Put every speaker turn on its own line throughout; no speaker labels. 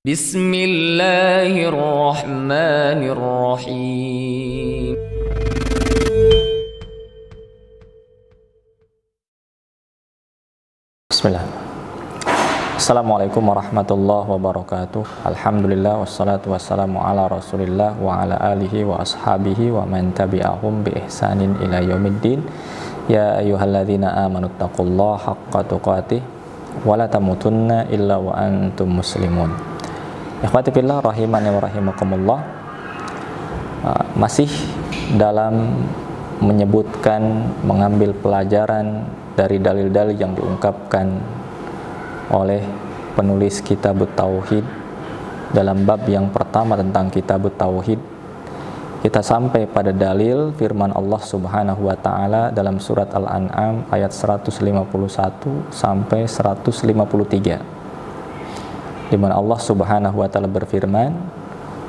Bismillahirrahmanirrahim.
Bismillah. Assalamualaikum warahmatullahi wabarakatuh. Alhamdulillah wassalatu wassalamu ala rasulillah wa ala alihi wa ashabihi wa man tabi'ahum bi ihsanin ila yaumiddin. Ya ayyuhalladzina amanu taqullaha haqqa tuqatih wa la tamutunna illa wa antum muslimun. Ikhwati fillah rahimani wa rahimakumullah. Masih dalam menyebutkan, mengambil pelajaran dari dalil-dalil yang diungkapkan oleh penulis Kitabut Tauhid dalam bab yang pertama tentang Kitabut Tauhid. Kita sampai pada dalil firman Allah Subhanahu wa taala dalam surat Al-An'am ayat 151 sampai 153, di mana Allah Subhanahu wa taala berfirman,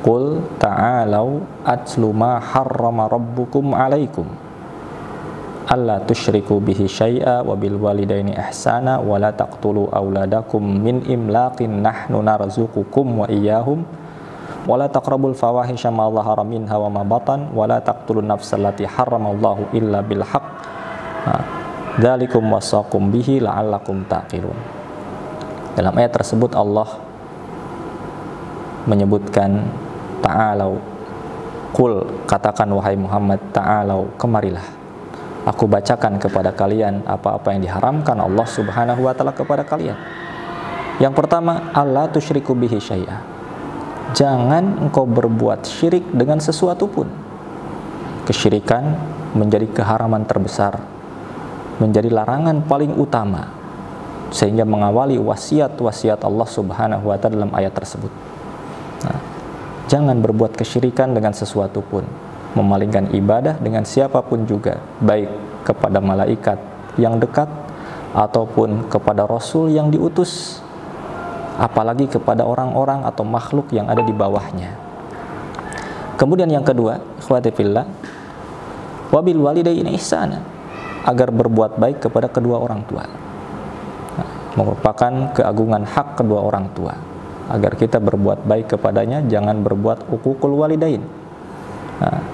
"Qul ta'alau atlu ma harrama rabbukum 'alaikum alla tusyriku bihi syai'a wa bil walidaini ihsana wa la taqtulu auladakum min imlaqin nahnu narzuqukum wa iyyahum wa la taqrabul fawahisha ma dhahara minha wa ma batan wa la taqtulun nafsal lati harramallahu illa bil haqq dzalikum wasaqum bihi la'allakum taqilun." Dalam ayat tersebut Allah menyebutkan ta'alau, qul, katakan wahai Muhammad, ta'alau, kemarilah, aku bacakan kepada kalian apa-apa yang diharamkan Allah Subhanahu wa taala kepada kalian. Yang pertama, alla tusyriku bihi syai'a. Jangan engkau berbuat syirik dengan sesuatu pun. Kesyirikan menjadi keharaman terbesar, menjadi larangan paling utama, sehingga mengawali wasiat-wasiat Allah Subhanahu wa taala dalam ayat tersebut. Jangan berbuat kesyirikan dengan sesuatu pun, memalingkan ibadah dengan siapapun juga, baik kepada malaikat yang dekat ataupun kepada Rasul yang diutus, apalagi kepada orang-orang atau makhluk yang ada di bawahnya. Kemudian yang kedua, ikhwati fillah, wabil walidaini ihsana, agar berbuat baik kepada kedua orang tua. Merupakan keagungan hak kedua orang tua, agar kita berbuat baik kepadanya, jangan berbuat uququl walidain,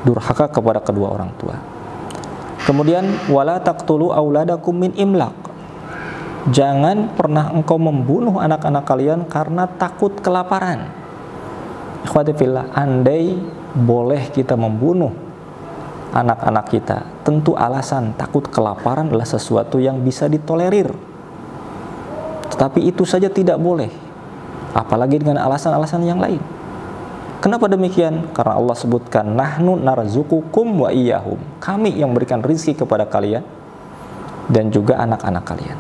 durhaka kepada kedua orang tua. Kemudian wala taqtulu auladakum min imlaq, jangan pernah engkau membunuh anak-anak kalian karena takut kelaparan. Ikhwati fillah, andai boleh kita membunuh anak-anak kita, tentu alasan takut kelaparan adalah sesuatu yang bisa ditolerir. Tetapi itu saja tidak boleh, apalagi dengan alasan-alasan yang lain. Kenapa demikian? Karena Allah sebutkan, nahnu narzuqukum wa iyyahum, kami yang memberikan rizki kepada kalian dan juga anak-anak kalian.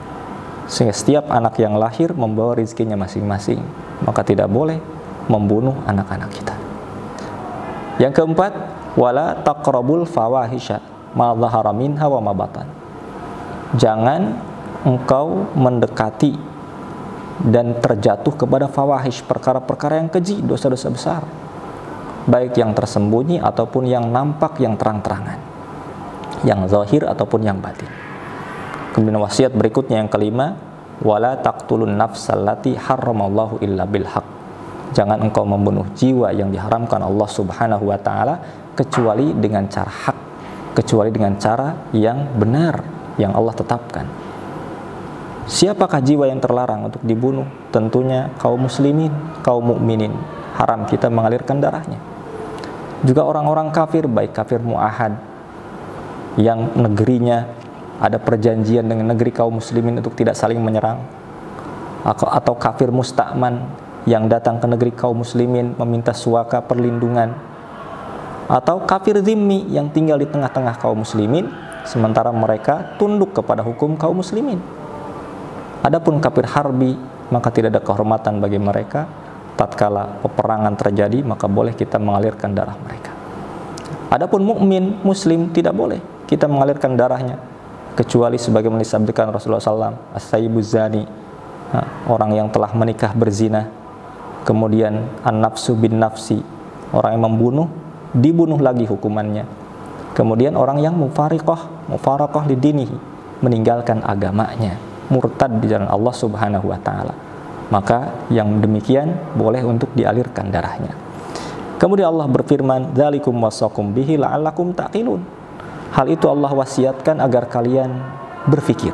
Sehingga setiap anak yang lahir membawa rizkinya masing-masing, maka tidak boleh membunuh anak-anak kita. Yang keempat, wala taqrabul fawahisha ma dhahara minha wa ma batan, jangan engkau mendekati dan terjatuh kepada fawahish, perkara-perkara yang keji, dosa-dosa besar, baik yang tersembunyi ataupun yang nampak, yang terang-terangan, yang zahir ataupun yang batin. Kemudian wasiat berikutnya yang kelima, wala taqtulun nafsal lati harramallahu illa bil haqq, jangan engkau membunuh jiwa yang diharamkan Allah Subhanahu wa taala kecuali dengan cara hak, kecuali dengan cara yang benar yang Allah tetapkan. Siapakah jiwa yang terlarang untuk dibunuh? Tentunya kaum muslimin, kaum mukminin, haram kita mengalirkan darahnya. Juga orang-orang kafir, baik kafir mu'ahad yang negerinya ada perjanjian dengan negeri kaum muslimin untuk tidak saling menyerang, atau kafir musta'man yang datang ke negeri kaum muslimin meminta suaka perlindungan, atau kafir zimmi yang tinggal di tengah-tengah kaum muslimin sementara mereka tunduk kepada hukum kaum muslimin. Adapun kafir harbi, maka tidak ada kehormatan bagi mereka. Tatkala peperangan terjadi, maka boleh kita mengalirkan darah mereka. Adapun mukmin muslim tidak boleh kita mengalirkan darahnya, kecuali sebagaimana disabdakan Rasulullah SAW, as-sayyibuz zani, orang yang telah menikah berzina. Kemudian an-nafsu bin nafsi, orang yang membunuh, dibunuh lagi hukumannya. Kemudian orang yang mufaraqah lidinihi, meninggalkan agamanya, murtad di jalan Allah Subhanahu wa taala. maka yang demikian boleh untuk dialirkan darahnya. Kemudian Allah berfirman, dzalikum wasaqum bihi la'allakum taqilun. Hal itu Allah wasiatkan agar kalian berfikir.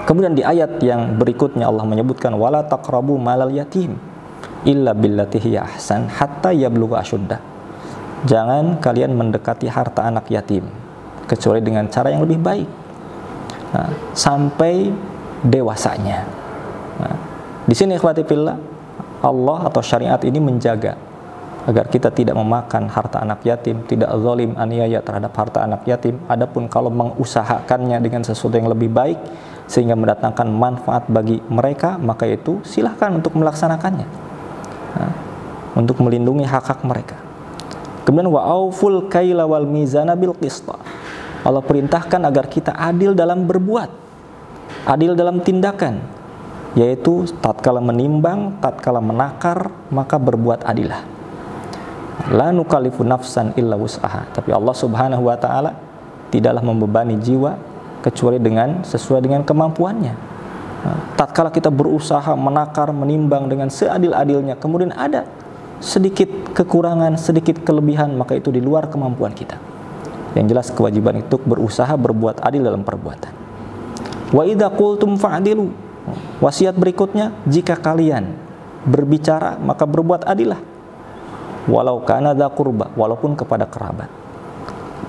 Kemudian di ayat yang berikutnya Allah menyebutkan, wala taqrabu malal yatim illa billati hiya ahsan hatta yablugha asyuddah. Jangan kalian mendekati harta anak yatim kecuali dengan cara yang lebih baik, sampai dewasanya. Di sini ikhwati fillah, Allah atau syariat ini menjaga agar kita tidak memakan harta anak yatim, tidak zalim aniaya terhadap harta anak yatim. Adapun kalau mengusahakannya dengan sesuatu yang lebih baik sehingga mendatangkan manfaat bagi mereka, maka itu silahkan untuk melaksanakannya, untuk melindungi hak-hak mereka. Kemudian wa auful kaila wal mizana bil qist. Allah perintahkan agar kita adil dalam berbuat, adil dalam tindakan, yaitu tatkala menimbang, tatkala menakar, maka berbuat adilah. La nukallifu nafsan illa wus'aha. Tapi Allah Subhanahu wa taala tidaklah membebani jiwa kecuali dengan sesuai dengan kemampuannya. Tatkala kita berusaha menakar, menimbang dengan seadil-adilnya, kemudian ada sedikit kekurangan, sedikit kelebihan, maka itu di luar kemampuan kita. Yang jelas kewajiban itu berusaha berbuat adil dalam perbuatan. Wa idza qultum fa'dilu. Wasiat berikutnya, jika kalian berbicara maka berbuat adillah. Walau kana dza qurba, walaupun kepada kerabat.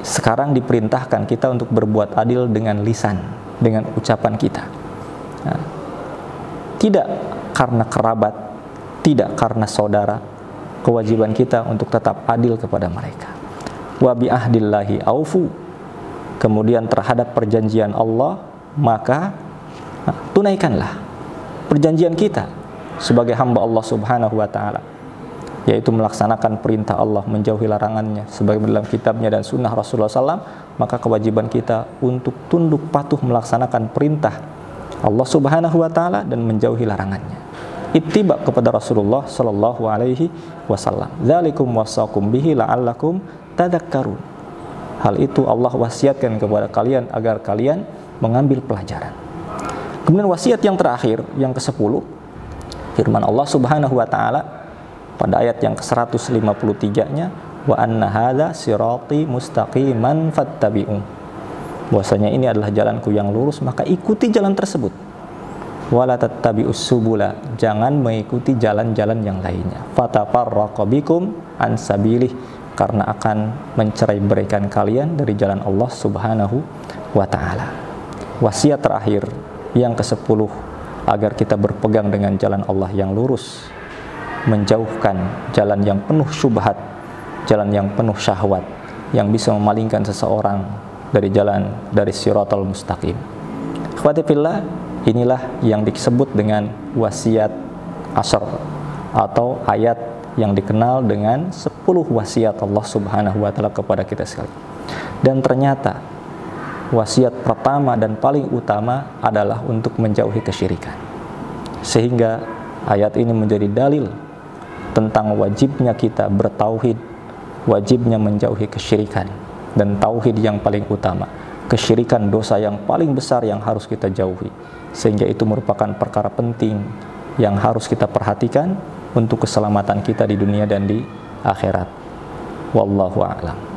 Sekarang diperintahkan kita untuk berbuat adil dengan lisan, dengan ucapan kita. Tidak karena kerabat, tidak karena saudara, kewajiban kita untuk tetap adil kepada mereka. Wa bi ahdillahi aufu. Kemudian terhadap perjanjian Allah, maka tunaikanlah perjanjian kita sebagai hamba Allah Subhanahu wa taala, yaitu melaksanakan perintah Allah, menjauhi larangannya sebagaimana dalam kitabnya dan sunnah Rasulullah SAW. Maka kewajiban kita untuk tunduk patuh melaksanakan perintah Allah Subhanahu wa taala dan menjauhi larangannya. Ittiba kepada Rasulullah sallallahu alaihi wasallam. Dzalikum wasaqum bihi la'allakum tadakkarun. Hal itu Allah wasiatkan kepada kalian agar kalian mengambil pelajaran. Kemudian wasiat yang terakhir, yang ke-10, firman Allah Subhanahu wa taala pada ayat yang ke-153-nya, wa anna hadza sirati mustaqiman fattabi'u. Bahwasanya ini adalah jalanku yang lurus, maka ikuti jalan tersebut. Wala tattabi'us subula, jangan mengikuti jalan-jalan yang lainnya. Fatafarraqu bikum an sabilih, karena akan mencerai-beraikan kalian dari jalan Allah Subhanahu wa taala. Wasiat terakhir yang ke-10 agar kita berpegang dengan jalan Allah yang lurus, menjauhkan jalan yang penuh syubhat, jalan yang penuh syahwat yang bisa memalingkan seseorang dari jalan dari siratal mustaqim. Ikhwati fillah, inilah yang disebut dengan wasiat Asyr atau ayat yang dikenal dengan 10 wasiat Allah Subhanahu wa taala kepada kita sekalian. Dan ternyata wasiat pertama dan paling utama adalah untuk menjauhi kesyirikan. Sehingga ayat ini menjadi dalil tentang wajibnya kita bertauhid, wajibnya menjauhi kesyirikan, dan tauhid yang paling utama. Kesyirikan dosa yang paling besar yang harus kita jauhi, sehingga itu merupakan perkara penting yang harus kita perhatikan untuk keselamatan kita di dunia dan di akhirat. Wallahu a'lam.